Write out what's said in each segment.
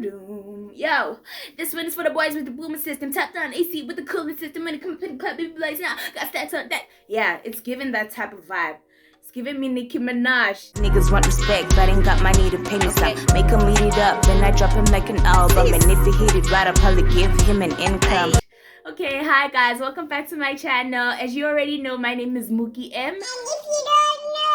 Yo, this one is for the boys with the boomer system, top down AC with the cooling system, and it come to the club, baby blaze now. Got stacks on that. Yeah, it's giving that type of vibe. It's giving me Nicki Minaj. Niggas want respect, but ain't got money to pay me some. Make him eat it up, then I drop him like an album. And if he hit it right, I'll probably give him an income. Okay, hi guys, welcome back to my channel. As you already know, my name is Mookie M. And if you don't know,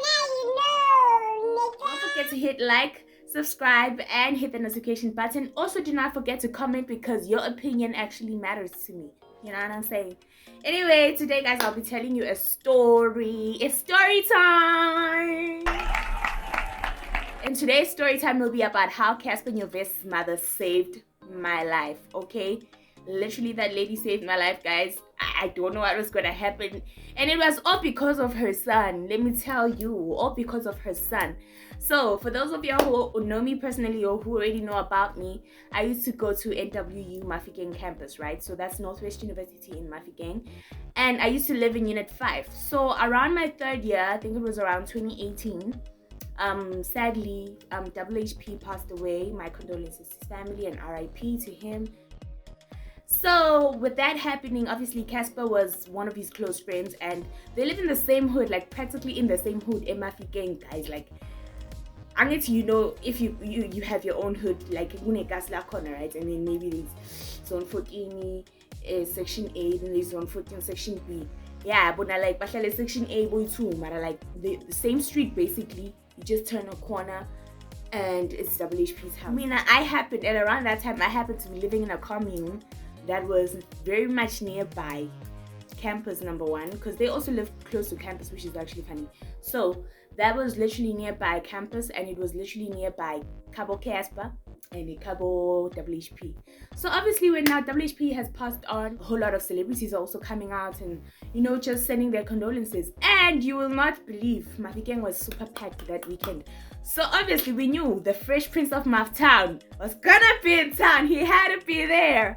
now you know. Don't forget to hit like, subscribe, and hit the notification button. Also, do not forget to comment because your opinion actually matters to me. You know what I'm saying? Anyway, today guys, I'll be telling you a story. It's story time! And today's story time will be about how Cassper Nyovest's mother saved my life, okay? Literally, that lady saved my life, guys. I don't know what was gonna happen, and it was all because of her son. Let me tell you, all because of her son. So for those of y'all who know me personally or who already know about me, I used to go to NWU Mafikeng campus, right? So that's Northwest University in Mafikeng, and I used to live in Unit 5. So around my third year, I think it was around 2018, sadly, WHP passed away. My condolences to his family and RIP to him. So with that happening, obviously Cassper was one of his close friends, and they live in the same hood, like practically in the same hood in Mafikeng, guys. Like, I guess, you know, if you have your own hood, like Cassper corner, right? And then maybe there's zone 14 section 8, and there's zone 14 section B. Yeah, but now like section A boy too, but like the same street basically. You just turn a corner and it's WHP's house. I mean, at around that time I happened to be living in a commune that was very much nearby campus, number one, because they also live close to campus, which is actually funny. So that was literally nearby campus, and it was literally nearby Cabo Cassper and Cabo WHP. So obviously when now WHP has passed on, a whole lot of celebrities are also coming out and, you know, just sending their condolences. And you will not believe, Mafikeng was super packed that weekend. So obviously we knew the Fresh Prince of Maftown was gonna be in town. He had to be there.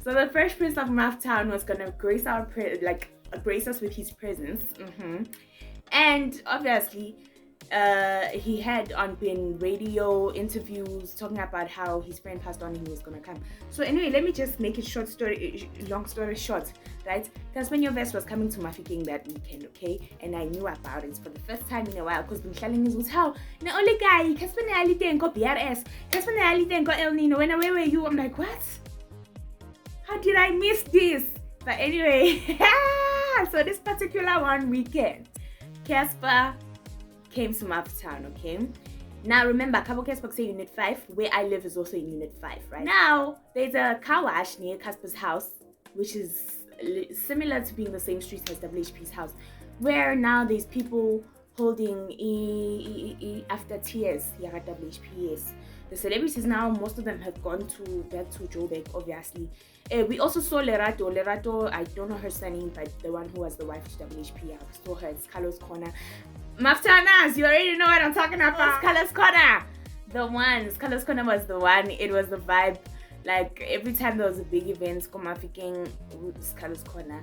So the Fresh Prince of Maftown was gonna grace us with his presence. And obviously, he had been radio interviews talking about how his friend passed on and he was gonna come. So anyway, let me just make it long story short, right? Cassper Nyovest was coming to Mafikeng that weekend, okay? And I knew about it for the first time in a while, because been telling me was how the only guy Cassper Nyalite got BRS, Cassper Nyalite got El Nino. When where were you? I'm like, what? How did I miss this? But anyway, so this particular one weekend, Cassper came to Maftown, okay? Now remember, Cabo Cassper is Unit 5, where I live is also in Unit 5, right? Now, there's a car wash near Cassper's house, which is similar to being the same street as WHP's house, where now there's people holding after tears here at WHPS. The celebrities now, most of them have gone back to Joburg, obviously. We also saw Lerato, I don't know her surname, but the one who was the wife to WHP, I saw her. It's Carlos Corner. Maftanas, you already know what I'm talking about. Carlos Corner. The one. Carlos Corner was the one. It was the vibe. Like, every time there was a big event, Mafikeng, it's Carlos Corner.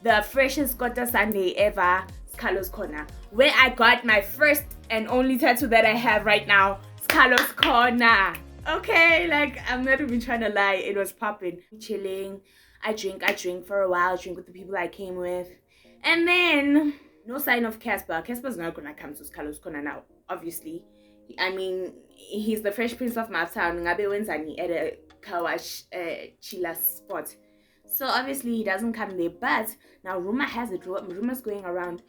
The freshest Kota Sunday ever, Carlos Corner. Where I got my first and only tattoo that I have right now, Carlos Corner. Okay, like, I'm not even trying to lie, it was popping. Chilling, I drink for a while, drink with the people I came with. And then, no sign of Cassper. Casper's not gonna come to Carlos Corner now, obviously. I mean, he's the Fresh Prince of Maftown. Ngabe wenzani at a Kawash chilla spot. So obviously he doesn't come there. But now rumors going around.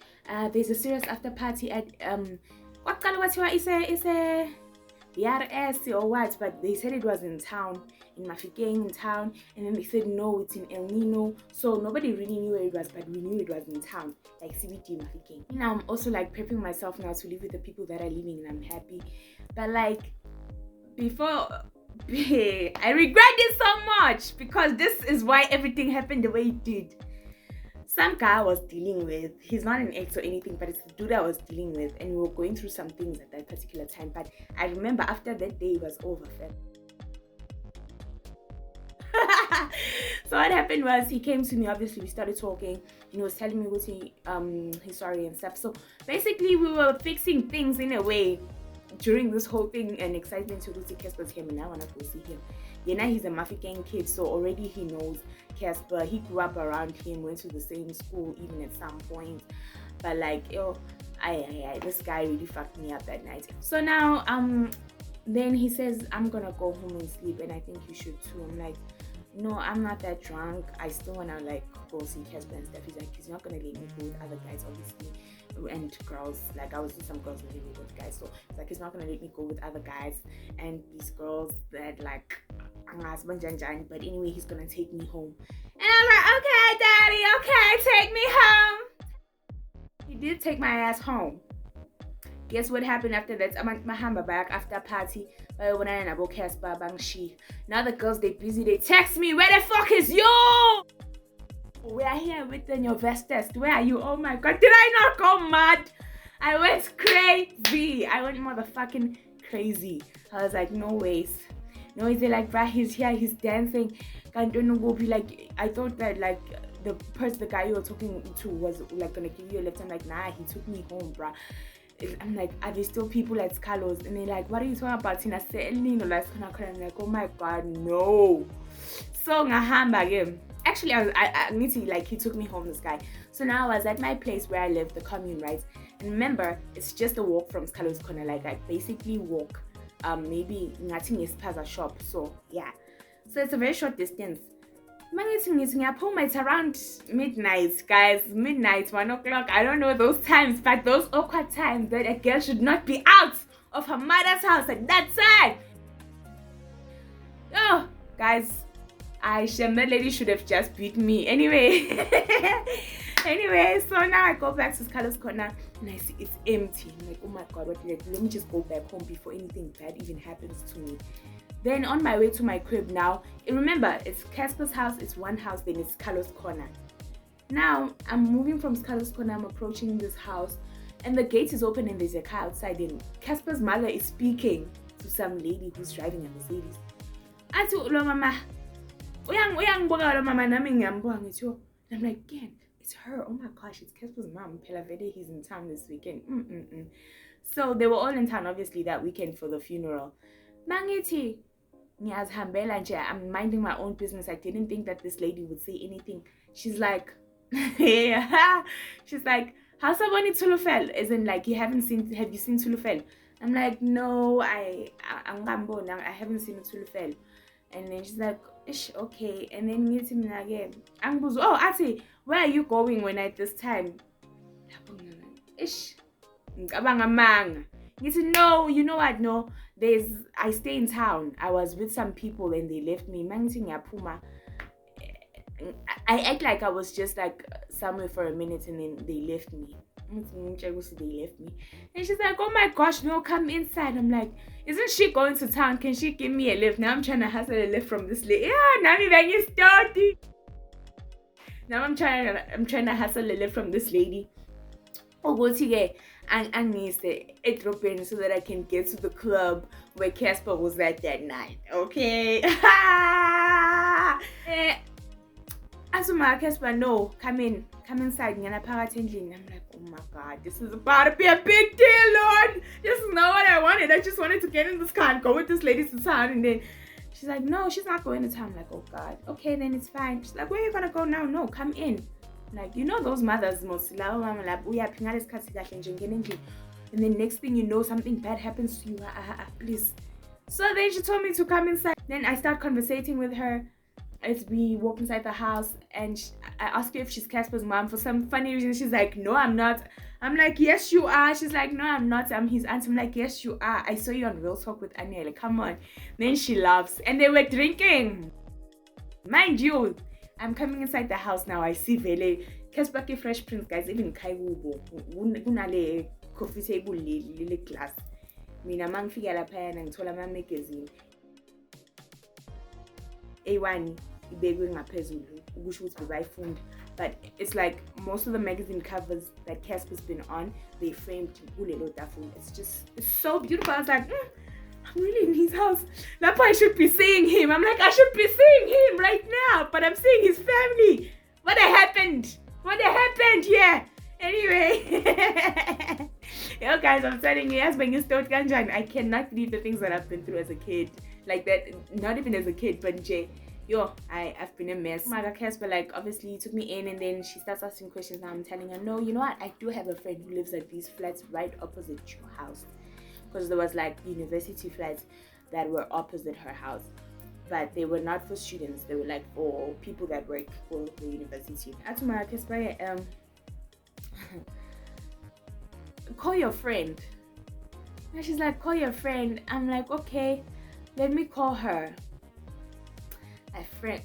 There's a serious after party at it's a BRS or what, but they said it was in town, in Mafikeng in town, and then they said no, it's in El Nino. So nobody really knew where it was, but we knew it was in town, like CBD Mafikeng. Now I'm also like prepping myself now to live with the people that are living, and I'm happy. But like, before, I regret this so much, because this is why everything happened the way it did. Some guy I was dealing with, he's not an ex or anything, but it's the dude I was dealing with, and we were going through some things at that particular time. But I remember after that day, it was over, fam. So what happened was, he came to me, obviously we started talking, and he was telling me what his story and stuff. So basically we were fixing things in a way during this whole thing and excitement to see Cassper's him, and I want to go see him. He's a Mafikeng kid, so already he knows Cassper. He grew up around him, went to the same school even at some point. But like, this guy really fucked me up that night. So now, then he says, I'm gonna go home and sleep, and I think you should too. I'm like, no, I'm not that drunk. I still wanna like go see Cassper and stuff. He's like, he's not gonna let me go with other guys, obviously, and girls. Like, I was with some girls and really with guys, so it's like he's not gonna let me go with other guys and these girls that like. But anyway, he's gonna take me home, and I'm like, okay, daddy, okay, take me home. He did take my ass home. Guess what happened after that? I'm mahamba back after party. When I and about Cassper bangshi. Now the girls, they busy, they text me, where the fuck is you? We are here with the Nyovest test. Where are you? Oh my god, did I not go mad? I went crazy. I went motherfucking crazy. I was like, no ways. No, he's like, bruh, he's here, he's dancing. Can't go be like, I thought that like the guy you were talking to was like gonna give you a lift. I'm like, nah, he took me home, bruh. I'm like, are there still people at Carlos? And they're like, what are you talking about? I'm like, oh my god, no. So ngahamba again. Actually, I need to like, he took me home, this guy. So now I was at my place where I live, the commune, right? And remember, it's just a walk from Carlos Corner. Like, I basically walk maybe nothing is past a shop. So yeah, so it's a very short distance. It's around midnight, guys. Midnight, 1 o'clock. I don't know those times, but those awkward times that a girl should not be out of her mother's house at that time. Oh, guys, that lady should have just beat me. Anyway, so now I go back to Carlos Corner and I see it's empty. I'm like, oh my god, what? Let me just go back home before anything bad even happens to me. Then on my way to my crib now, remember, it's Cassper's house, it's one house, then it's Carlos Corner. Now, I'm moving from Carlos Corner, I'm approaching this house, and the gate is open and there's a car outside, and Cassper's mother is speaking to some lady who's driving a Mercedes. Mama. I'm like, again, it's her. Oh my gosh, it's Cassper's mom. Pelavede, he's in town this weekend. So they were all in town, obviously, that weekend for the funeral. Mangiti. I'm minding my own business. I didn't think that this lady would say anything. She's like, she's like, how's Saboni Tulufel? As in, like, have you seen Tulufel? I'm like, no, I haven't seen Tulufel. And then she's like, ish, okay. And then meets him again. Oh, Ati, where are you going when at this time? Ish. No, you know what? No, I stay in town. I was with some people and they left me. I act like I was just like somewhere for a minute and then they left me. And she's like, oh my gosh, no, come inside. I'm like, isn't she going to town? Can she give me a lift? Now I'm trying to hustle a lift from this lady. Yeah, now I'm trying to hustle a lift from this lady. Oh, go to and needs it dropping so that I can get to the club where Cassper was at that night. Okay. Asuma Cassper, no, come inside. I'm like, oh my god, this is about to be a big deal, Lord. This is not what I wanted. I just wanted to get in this car and go with this lady to town. And then she's like, no, she's not going to town. I'm like, oh god, okay, then it's fine. She's like, where are you gonna go now? No, come in. Like, you know those mothers mostly. And then next thing you know, something bad happens to you. Please. So then she told me to come inside. Then I start conversating with her as we walk inside the house, and I asked her if she's Cassper's mom. For some funny reason, she's like, no, I'm not. I'm like, yes, you are. She's like, no, I'm not. I'm his aunt. I'm like, yes, you are. I saw you on Real Talk with Anya. Like, come on. Then she laughs, and they were drinking. Mind you, I'm coming inside the house now. I see Vele, Cassper ke Fresh Prince, guys. Even Kaiwubo, kunale coffee table lile glass. Mina mangifika lapha na ngithola ama magazine. A1 ibekwe ngaphezulu ukusho ukuthi bebayifunda. But it's like most of the magazine covers that Cassper's been on, they framed kulelo tafula. It's so beautiful. I was like, I'm really in his house. That's why I should be seeing him. I'm like, I should be seeing him right now, but I'm seeing his family. What happened? Yeah. Anyway, Yo guys, I'm telling you, I cannot believe the things that I've been through as a kid. Like that, not even as a kid, but I've been a mess. Maga Cassper, like, obviously took me in, and then she starts asking questions. Now I'm telling her, no, you know what, I do have a friend who lives at these flats right opposite your house, because there was like university flats that were opposite her house, but they were not for students, they were like for people that work for the university. At Maga Cassper, call your friend. And she's like, call your friend. I'm like, okay, let me call her.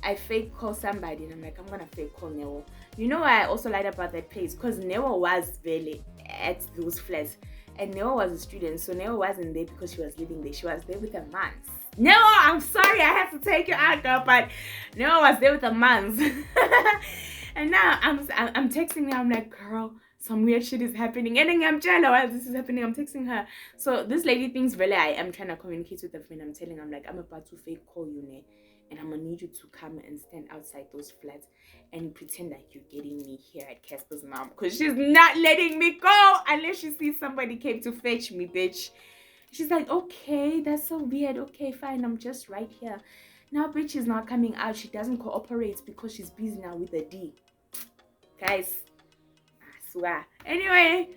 I fake call somebody, and I'm like, I'm gonna fake call Neo. You know why I also lied about that place? Because Neo was really at those flats, and Neo was a student, so Neo wasn't there because she was living there. She was there with a month. Neo, I'm sorry I have to take you out, girl, but Neo was there with a month. And now I'm texting her. I'm like, girl, some weird shit is happening, and then I'm jealous while this is happening. I'm texting her. So this lady thinks really I am trying to communicate with a friend. I'm telling her, I'm like, I'm about to fake call you, ne, and I'm gonna need you to come and stand outside those flats and pretend like you're getting me here at Casper's mom, because she's not letting me go unless she sees somebody came to fetch me, bitch. She's like, okay, that's so weird. Okay, fine, I'm just right here. Now bitch is not coming out. She doesn't cooperate because she's busy now with the D. Guys, I swear. Anyway,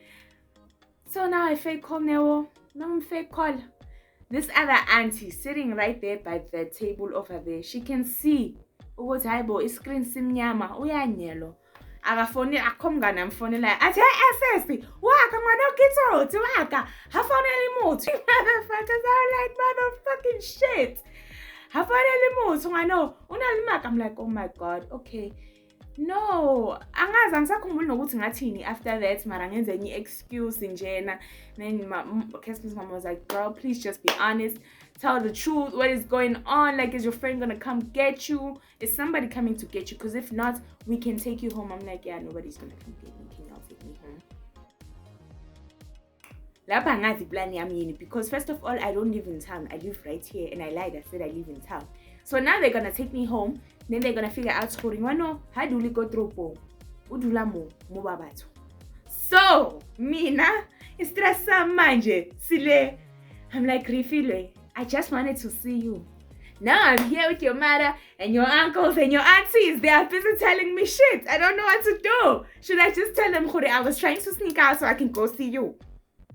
so now I fake call Neo. Now I'm fake call this other auntie sitting right there by the table over there. She can see ukuthi hayibo iscreen simnyama uyanyelo. Akafoni akhomngana amfonela athi SS waka mwana ukithothi waka hafonela imuthi. Motherfuckers are like motherfucking shit. Hafonela imuthi ngano unalimaka. I'm like, oh my god, okay. No, angazi angisakhumbuli nokuthi ngathini after that, mara ngenze enye excuse njena. Then Casper's mom was like, girl, please just be honest, tell the truth, what is going on, like, is your friend gonna come get you, is somebody coming to get you, because if not, we can take you home. I'm like, yeah, nobody's gonna come get me, can y'all take me home? Lapha angazi plan yami yini, because first of all, I don't live in town, I live right here, and I lied, I said I live in town. So now they're gonna take me home. Then they're gonna figure out scoring. Wano, how do we go through po? Udula mo babato. So, mina, stressa manje, sile. I'm like, Rifile, I just wanted to see you. Now I'm here with your mother and your uncles and your aunties. They are busy telling me shit. I don't know what to do. Should I just tell them, I was trying to sneak out so I can go see you?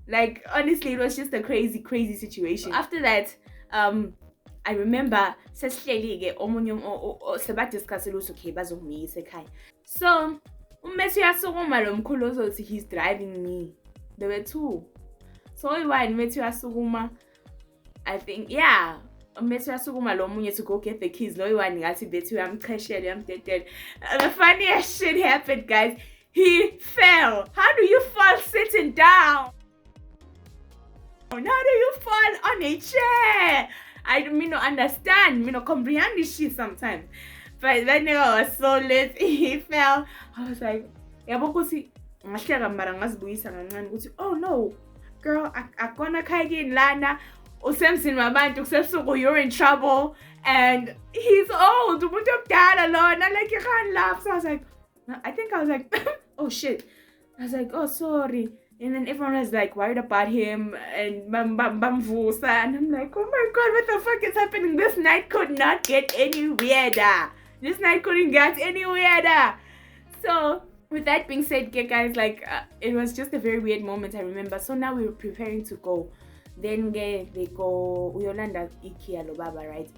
Like, honestly, it was just a crazy situation. After that, I remember sesihleli-ke omunye sebadiscussile ukuthi okay bazongiyisa ekhaya. So uMethi uyasukuma lo mkhulu ozothi he's driving me. There were two. So oyi-one uMethi uyasukuma, I think, yeah, uMethi uyasukuma lo munye to go get the keys. Lo oyi-one ngathi bethi uyamcheshela uyamdedela. The funniest shit happened, guys. He fell. How do you fall sitting down? How do you fall on a chair? I don't understand, comprehend this shit sometimes. But that nigga was so lit, he fell. I was like, oh no, girl, akona kaigin lana, usemsin mabantu kusesuku, you're in trouble, and he's old, umuntu omdala lona, like you can't laugh. So I was like, oh shit. I was like, oh sorry. And then everyone was like worried about him and bamvusa, and I'm like, oh my god, what the fuck is happening? This night could not get any weirder. This night couldn't get any weirder. So with that being said, guys, like it was just a very weird moment, I remember. So now we were preparing to go. Then they go uyolanda ikia lo baba, right?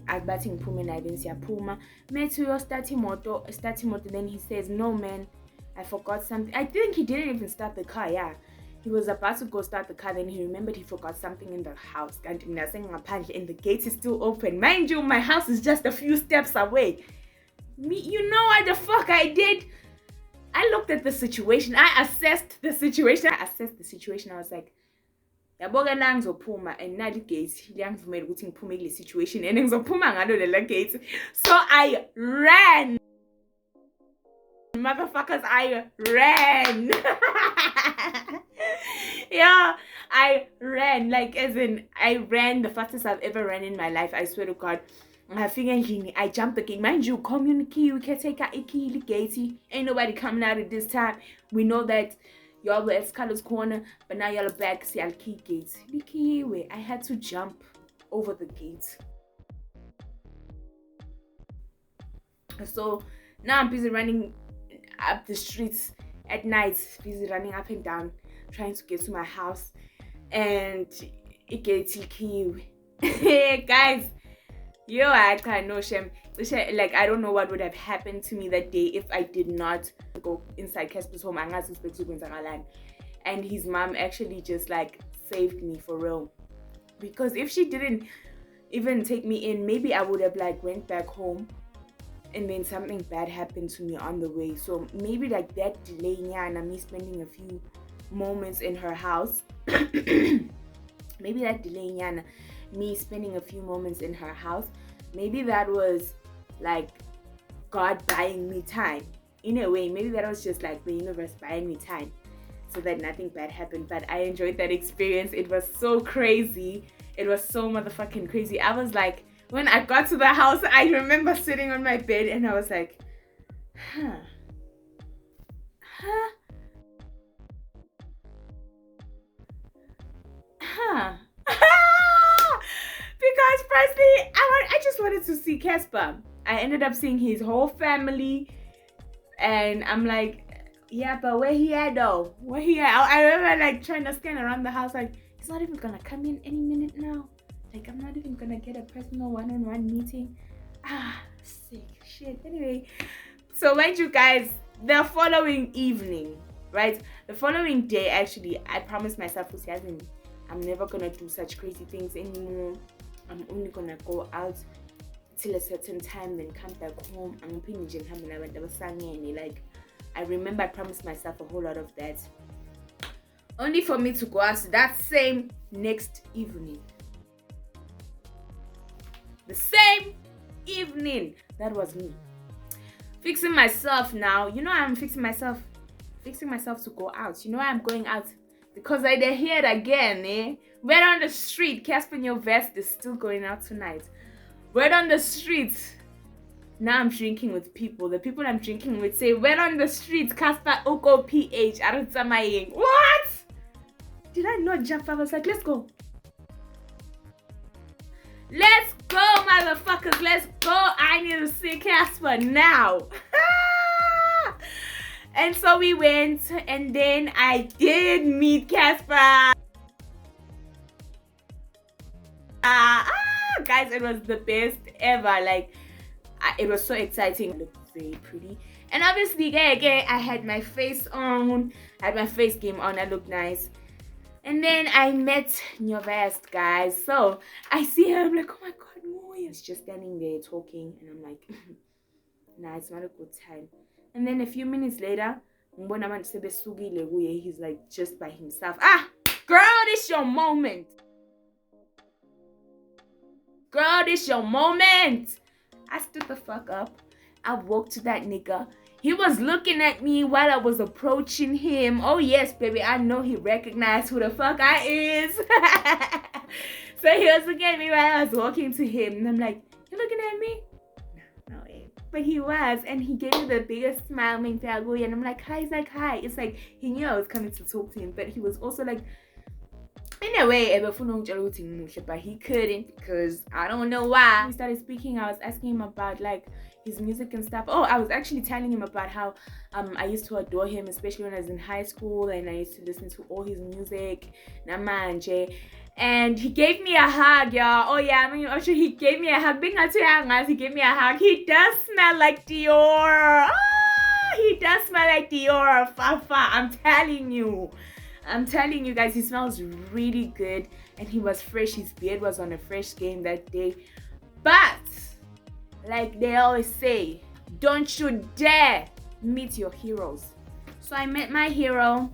Abathi ngiphume naye, then siyaphuma. Methi uyostart imoto. Then he says, no man, I forgot something. I think he didn't even start the car, yeah. He was about to go start the car, then he remembered he forgot something in the house. And the gate is still open. Mind you, my house is just a few steps away. You know what the fuck I did? I looked at the situation. I assessed the situation. I was like, yaboke la ngizophuma, and now the gate liyangivumela ukuthi ngiphume kule situation, and ngizophuma ngalo lela gate. So I ran. Motherfuckers, I ran. Yeah, I ran, like, as in I ran the fastest I've ever ran in my life, I swear to God. I jumped the gate. Mind you, community, we can take a key gate. Ain't nobody coming out at this time. We know that, y'all were at Scarlett's Corner, but now y'all are back. See, I'll key gates. I had to jump over the gate. So now I'm busy running up the streets at night, busy running up and down, trying to get to my house. And it gets key. Guys, yo, I can't no shame. Like, I don't know what would have happened to me that day if I did not go inside Cassper's home. And his mom actually just like saved me for real. Because if she didn't even take me in, maybe I would have like went back home and then something bad happened to me on the way. So maybe like that delay, and me spending a few moments in her house. Maybe that delay, me spending a few moments in her house, maybe that was like God buying me time. In a way, maybe that was just like the universe buying me time so that nothing bad happened. But I enjoyed that experience. It was so crazy. It was so motherfucking crazy. I was like, when I got to the house, I remember sitting on my bed and I was like, because firstly, I just wanted to see Cassper. I ended up seeing his whole family, and I'm like, yeah, but where he at though? Where he at? I remember like trying to scan around the house, like he's not even gonna come in any minute now. Like I'm not even gonna get a personal one-on-one meeting. Sick shit. Anyway, so mind you guys, the following evening, right? The following day, actually, I promised myself, I'm never gonna do such crazy things anymore. I'm only gonna go out till a certain time, then come back home. Like, I remember I promised myself a whole lot of that. Only for me to go out that same next evening. The same evening. That was me. Fixing myself now. You know I'm fixing myself to go out. You know I'm going out because I did hear it again, eh? Word on the street, Cassper Nyovest is still going out tonight. Word on the street. Now I'm drinking with people. The people I'm drinking with say, word on the street, Cassper Oko PH. What? Did I not jump? I was like, let's go. Let's go, motherfuckers. Let's go. I need to see Cassper now. And so we went, and then I did meet Cassper. Guys, it was the best ever. Like, it was so exciting. It looked very pretty. And obviously, I had my face on. I had my face game on. I looked nice. And then I met Nyovest, guys. So I see her. I'm like, oh my God, Moy. He's just standing there talking. And I'm like, nah, it's not a good time. And then a few minutes later, he's like just by himself. Girl, this your moment. Girl, this your moment. I stood the fuck up. I walked to that nigga. He was looking at me while I was approaching him. Oh yes, baby, I know he recognized who the fuck I is. So he was looking at me while I was walking to him. And I'm like, you looking at me? No way. But he was, and he gave me the biggest smile, and I'm like, hi. He's like, hi. It's like he knew I was coming to talk to him, but he was also like, in a way, but he couldn't because I don't know why. We started speaking. I was asking him about like his music and stuff. Oh, I was actually telling him about how I used to adore him, especially when I was in high school, and I used to listen to all his music. Namanje. And he gave me a hug, y'all. Oh yeah, actually he gave me a hug. He gave me a hug. He does smell like Dior. He does smell like Dior, Fafa. I'm telling you guys, he smells really good, and he was fresh. His beard was on a fresh game that day. But like they always say, don't you dare meet your heroes. So I met my hero.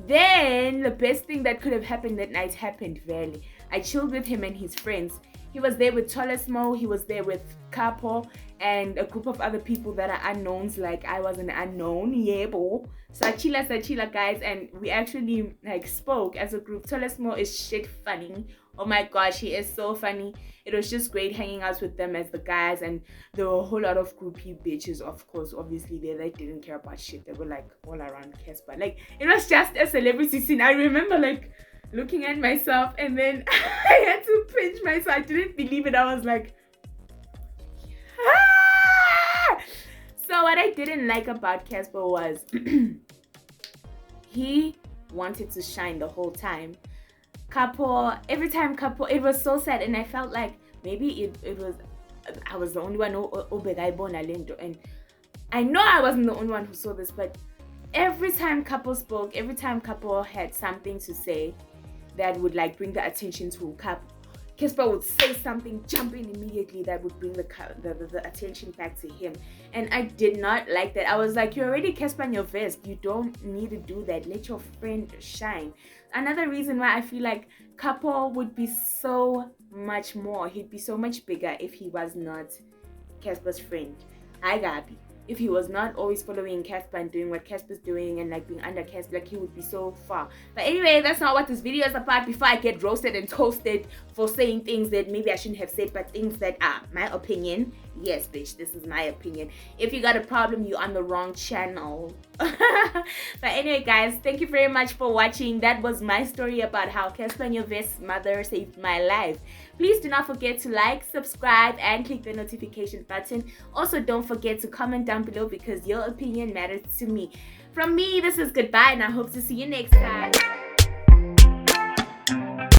Then the best thing that could have happened that night happened. Really, I chilled with him and his friends. He was there with Tolesmo, he was there with Capo, and a group of other people that are unknowns, like I was an unknown, yeah, bo. Sachila guys, and we actually like spoke as a group. Tolesmo is shit funny. Oh my gosh, he is so funny. It was just great hanging out with them as the guys, and there were a whole lot of groupie bitches, of course. Obviously, they didn't care about shit. They were like all around Cassper. Like, it was just a celebrity scene. I remember like looking at myself, and then I had to pinch myself. I didn't believe it. I was like, ah! So what I didn't like about Cassper was he wanted to shine the whole time. Every time it was so sad, and I felt like maybe it was I was the only one who and I know I wasn't the only one who saw this, but every time Capo spoke, every time Capo had something to say that would like bring the attention to Capo, Cassper would say something, jump in immediately, that would bring the attention back to him. And I did not like that. I was like, you're already Cassper Nyovest. You don't need to do that. Let your friend shine. Another reason why I feel like Capo would be so much more, he'd be so much bigger if he was not Cassper's friend. Hi, Gabi. If he was not always following Cassper and doing what Cassper's doing and like being under Cassper, like he would be so far. But anyway, that's not what this video is about. Before I get roasted and toasted for saying things that maybe I shouldn't have said, but things that are my opinion. Yes, bitch, this is my opinion. If you got a problem, you're on the wrong channel. But anyway, guys, thank you very much for watching. That was my story about how Cassper Nyovest's mother saved my life. Please do not forget to like, subscribe, and click the notification button. Also, don't forget to comment down below because your opinion matters to me. From me, this is goodbye, and I hope to see you next time.